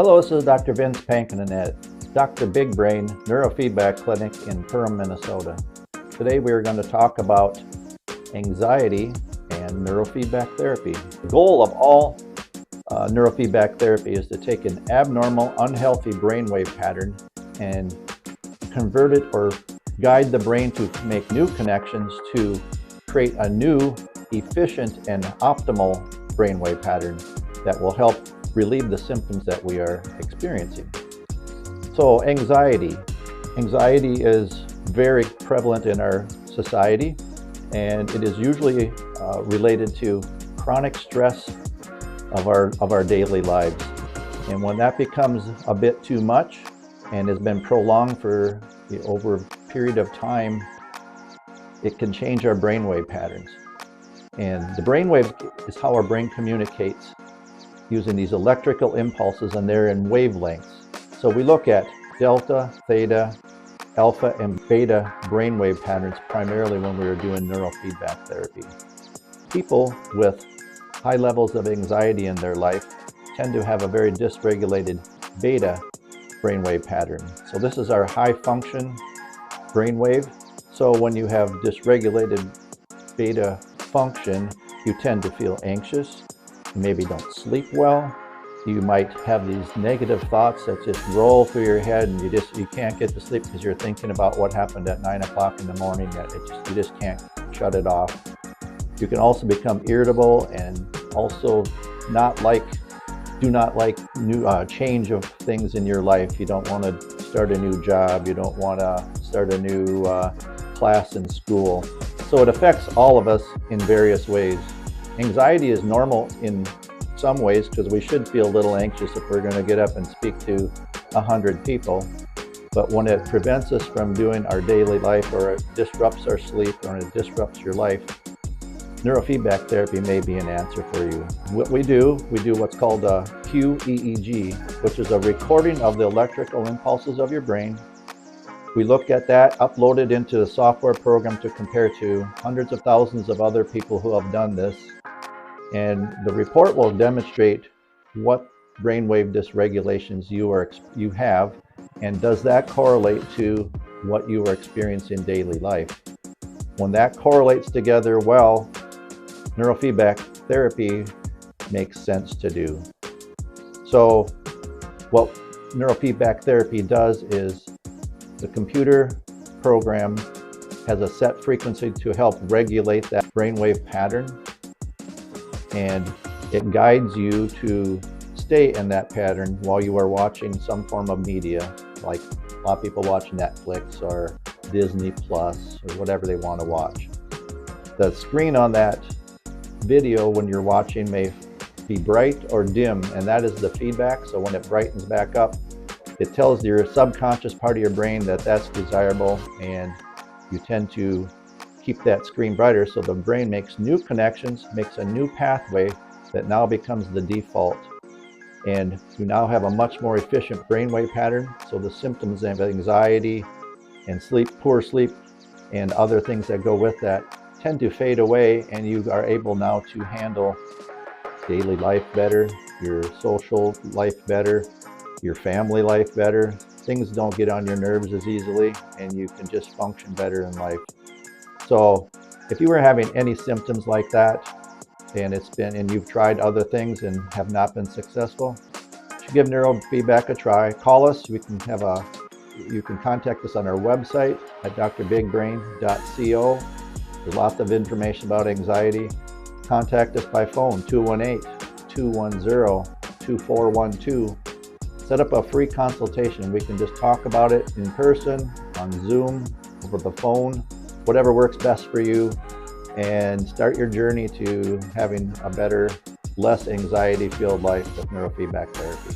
Hello, this is Dr. Vince Pankonin at Dr. Big Brain Neurofeedback Clinic in Perham, Minnesota. Today we are going to talk about anxiety and neurofeedback therapy. The goal of all neurofeedback therapy is to take an abnormal, unhealthy brainwave pattern and convert it or guide the brain to make new connections to create a new, efficient, and optimal brainwave pattern that will help relieve the symptoms that we are experiencing. So anxiety is very prevalent in our society, and it is usually related to chronic stress of our daily lives. And when that becomes a bit too much and has been prolonged for over a period of time, it can change our brainwave patterns. And the brainwave is how our brain communicates using these electrical impulses, and they're in wavelengths. So we look at delta, theta, alpha, and beta brainwave patterns primarily when we are doing neurofeedback therapy. People with high levels of anxiety in their life tend to have a very dysregulated beta brainwave pattern. So this is our high function brainwave. So when you have dysregulated beta function, you tend to feel anxious. You maybe don't sleep well. You might have these negative thoughts that just roll through your head, and you can't get to sleep because you're thinking about what happened at 9 o'clock in the morning. You just can't shut it off. You can also become irritable and also do not like new change of things in your life. You don't want to start a new job. You don't want to start a new class in school. So it affects all of us in various ways. Anxiety is normal in some ways because we should feel a little anxious if we're going to get up and speak to 100 people. But when it prevents us from doing our daily life, or it disrupts our sleep, or it disrupts your life, neurofeedback therapy may be an answer for you. What we do what's called a QEEG, which is a recording of the electrical impulses of your brain. We look at that, upload it into the software program to compare to hundreds of thousands of other people who have done this. And the report will demonstrate what brainwave dysregulations you have, and does that correlate to what you are experiencing in daily life. When that correlates together well, neurofeedback therapy makes sense to do. So what neurofeedback therapy does is the computer program has a set frequency to help regulate that brainwave pattern, and it guides you to stay in that pattern while you are watching some form of media. Like a lot of people watch Netflix or Disney Plus or whatever they want to watch. The screen on that video when you're watching may be bright or dim, and that is the feedback. So when it brightens back up, it tells your subconscious part of your brain that that's desirable, and you tend to keep that screen brighter. So the brain makes new connections, makes a new pathway that now becomes the default. And you now have a much more efficient brainwave pattern. So the symptoms of anxiety and poor sleep, and other things that go with that tend to fade away, and you are able now to handle daily life better, your social life better, your family life better. Things don't get on your nerves as easily, and you can just function better in life. So if you were having any symptoms like that, and you've tried other things and have not been successful, you should give neurofeedback a try. Call us. You can contact us on our website at drbigbrain.co. There's lots of information about anxiety. Contact us by phone, 218-210-2412. Set up a free consultation. We can just talk about it in person, on Zoom, over the phone, whatever works best for you, and start your journey to having a better, less anxiety-filled life with neurofeedback therapy.